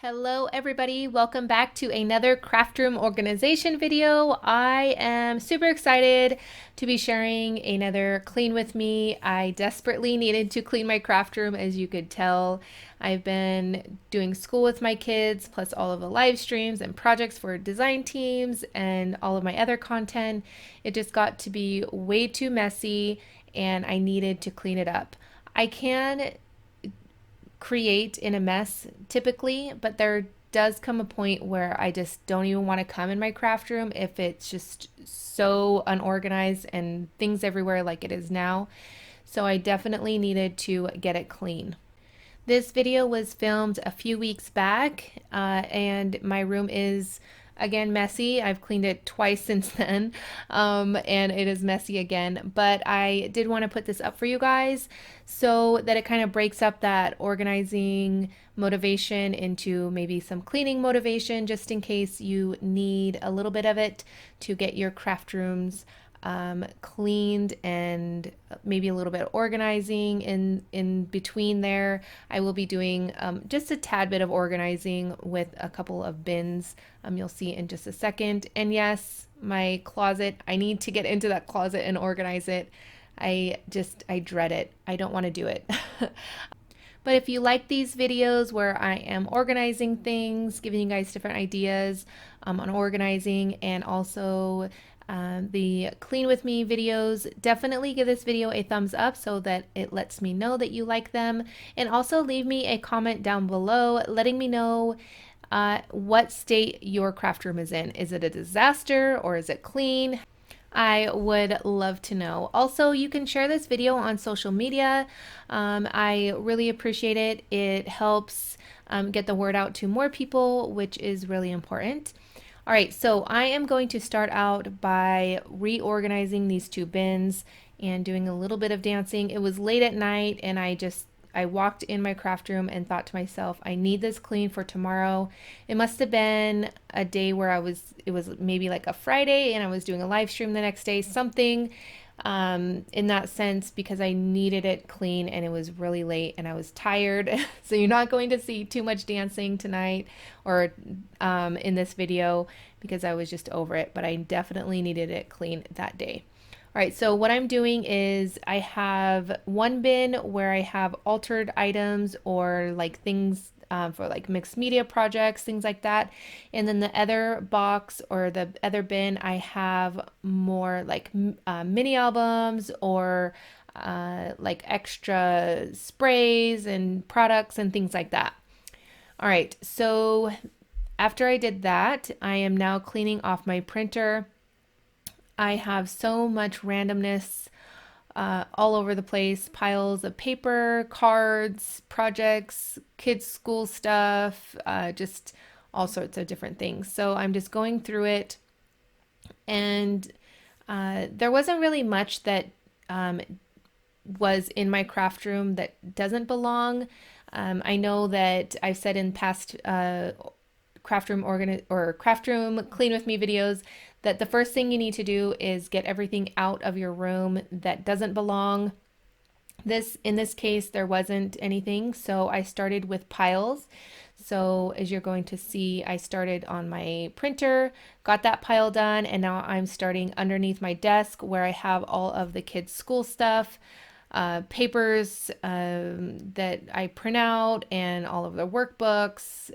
Hello everybody, welcome back to another craft room organization video. I am super excited to be sharing another clean with me. I desperately needed to clean my craft room, as you could tell. I've been doing school with my kids, plus all of the live streams and projects for design teams and all of my other content. It just got to be way too messy and I needed to clean it up. I can create in a mess typically, but there does come a point where I just don't even want to come in my craft room if it's just so unorganized and things everywhere like it is now. So I definitely needed to get it clean. This video was filmed a few weeks back, and my room is again messy. I've cleaned it twice since then, and it is messy again. But I did want to put this up for you guys so that it kind of breaks up that organizing motivation into maybe some cleaning motivation, just in case you need a little bit of it to get your craft rooms cleaned and maybe a little bit of organizing in between there. I will be doing just a tad bit of organizing with a couple of bins. You'll see in just a second. And yes, my closet, I need to get into that closet and organize it. I dread it. I don't want to do it. But if you like these videos where I am organizing things, giving you guys different ideas on organizing, and also the clean with me videos, definitely give this video a thumbs up so that it lets me know that you like them. And also leave me a comment down below letting me know what state your craft room is in. Is it a disaster or is it clean? I would love to know. Also, you can share this video on social media. I really appreciate it. It helps get the word out to more people, which is really important. All right, so I am going to start out by reorganizing these two bins and doing a little bit of dancing. It was late at night and I walked in my craft room and thought to myself, I need this clean for tomorrow. It must have been a day where it was maybe like a Friday and I was doing a live stream the next day, something in that sense, because I needed it clean and it was really late and I was tired. So you're not going to see too much dancing tonight or in this video because I was just over it, but I definitely needed it clean that day. All right, so what I'm doing is I have one bin where I have altered items or like things for like mixed media projects, things like that. And then the other box or the other bin, I have more like mini albums or like extra sprays and products and things like that. All right, so after I did that, I am now cleaning off my printer. I have so much randomness all over the place, piles of paper, cards, projects, kids' school stuff, just all sorts of different things. So I'm just going through it, and there wasn't really much that was in my craft room that doesn't belong. I know that I've said in past craft room clean with me videos that the first thing you need to do is get everything out of your room that doesn't belong. In this case, there wasn't anything, so I started with piles. So as you're going to see, I started on my printer, got that pile done, and now I'm starting underneath my desk where I have all of the kids' school stuff, papers that I print out, and all of the workbooks.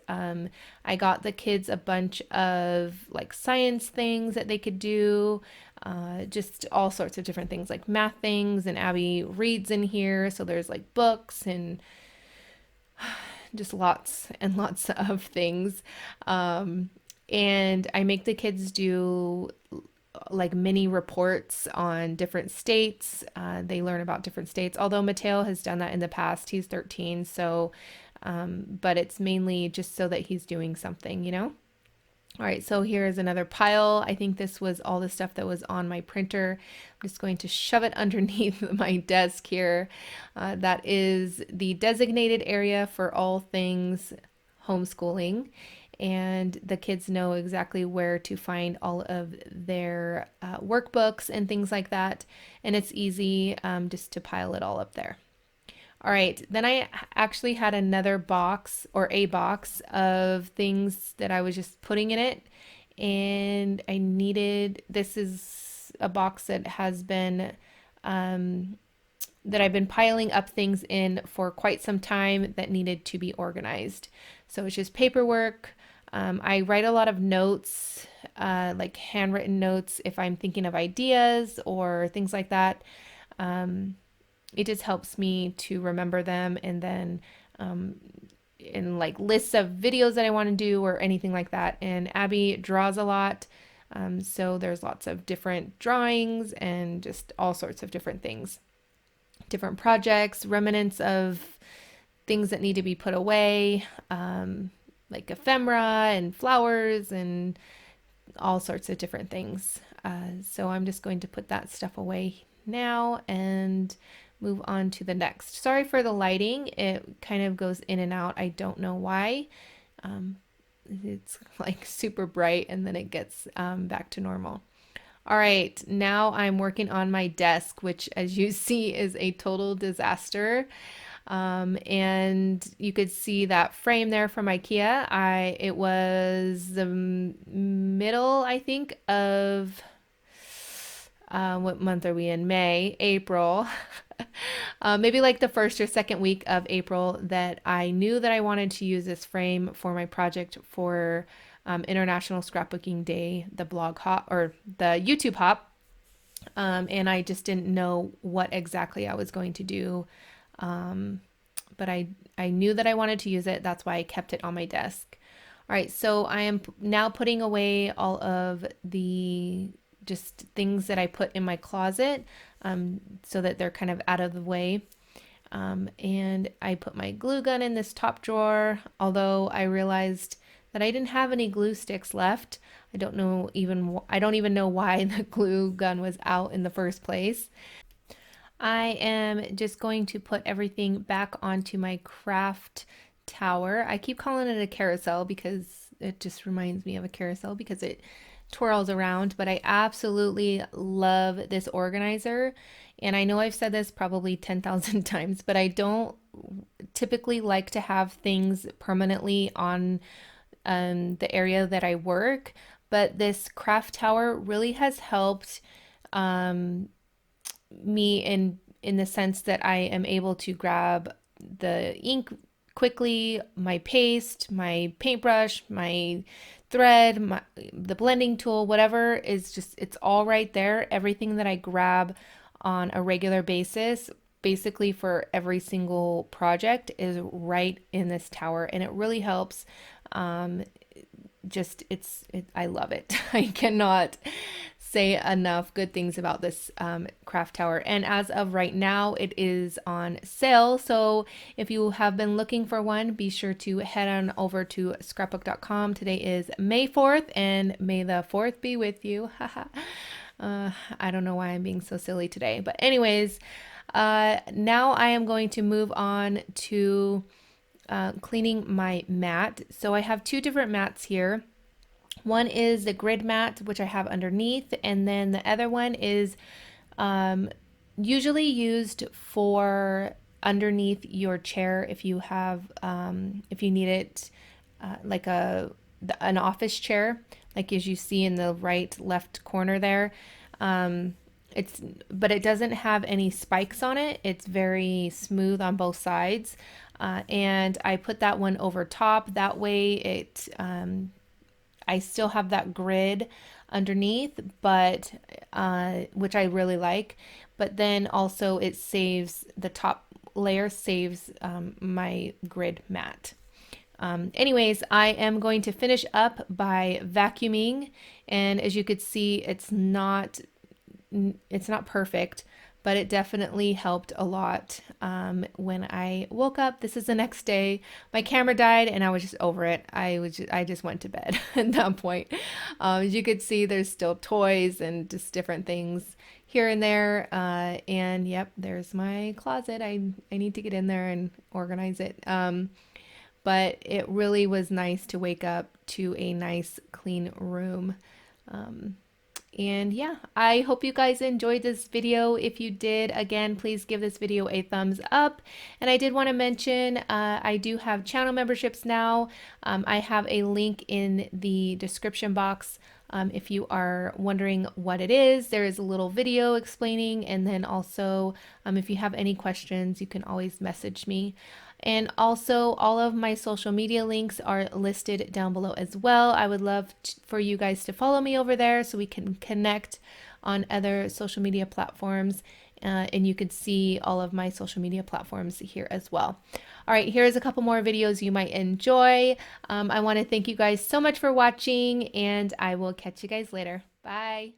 I got the kids a bunch of like science things that they could do, just all sorts of different things like math things, and Abby reads in here, so there's like books and just lots and lots of things. And I make the kids do like mini reports on different states. They learn about different states, although Mateo has done that in the past. He's 13, so but it's mainly just so that he's doing something, you know? All right, so here's another pile. I think this was all the stuff that was on my printer. I'm just going to shove it underneath my desk here. That is the designated area for all things homeschooling. And the kids know exactly where to find all of their workbooks and things like that. And it's easy just to pile it all up there. All right, then I actually had another box or a box of things that I was just putting in it, and I needed, this is a box that has been that I've been piling up things in for quite some time that needed to be organized. So it's just paperwork. I write a lot of notes, like handwritten notes, if I'm thinking of ideas or things like that. Um, it just helps me to remember them, and then in like lists of videos that I want to do or anything like that. And Abby draws a lot. So there's lots of different drawings and just all sorts of different things, different projects, remnants of things that need to be put away, like ephemera and flowers and all sorts of different things. So I'm just going to put that stuff away now and move on to the next. Sorry for the lighting. It kind of goes in and out. I don't know why. Um, it's like super bright and then it gets back to normal. All right, now I'm working on my desk, which as you see is a total disaster. And you could see that frame there from IKEA. It was the middle, I think, of what month are we in? May, April. Maybe like the first or second week of April that I knew that I wanted to use this frame for my project for International Scrapbooking Day, the blog hop or the YouTube hop. And I just didn't know what exactly I was going to do. But I knew that I wanted to use it. That's why I kept it on my desk. All right, so I am now putting away all of the just things that I put in my closet, so that they're kind of out of the way. And I put my glue gun in this top drawer, although I realized that I didn't have any glue sticks left. I don't even know why the glue gun was out in the first place. I am just going to put everything back onto my craft tower. I keep calling it a carousel because it just reminds me of a carousel because it twirls around, but I absolutely love this organizer. And I know I've said this probably 10,000 times, but I don't typically like to have things permanently on the area that I work. But this craft tower really has helped um, me in the sense that I am able to grab the ink quickly, my paste, my paintbrush, my thread, the blending tool, whatever is just, it's all right there. Everything that I grab on a regular basis, basically for every single project, is right in this tower, and it really helps. Um, I love it. I cannot say enough good things about this craft tower. And as of right now, it is on sale. So if you have been looking for one, be sure to head on over to scrapbook.com. Today is May 4th, and may the 4th be with you. I don't know why I'm being so silly today. But anyways, now I am going to move on to cleaning my mat. So I have two different mats here. One is the grid mat, which I have underneath, and then the other one is um, usually used for underneath your chair if you have if you need it like an office chair, like as you see in the right left corner there. Um, it's but it doesn't have any spikes on it. It's very smooth on both sides, and I put that one over top. That way, I still have that grid underneath, but which I really like. But then also it saves the top layer saves my grid mat. Anyways, I am going to finish up by vacuuming, and as you could see, it's not perfect, but it definitely helped a lot. When I woke up, this is the next day, my camera died and I was just over it. I just went to bed at that point. As you could see, there's still toys and just different things here and there. And yep, there's my closet. I need to get in there and organize it. But it really was nice to wake up to a nice clean room. Um, And yeah, I hope you guys enjoyed this video. If you did, again, please give this video a thumbs up. And I did want to mention, I do have channel memberships now. I have a link in the description box. If you are wondering what it is, there is a little video explaining. And then also, if you have any questions, you can always message me. And also, all of my social media links are listed down below as well. I would love for you guys to follow me over there so we can connect on other social media platforms. And you can see all of my social media platforms here as well. All right, here's a couple more videos you might enjoy. I want to thank you guys so much for watching, and I will catch you guys later. Bye.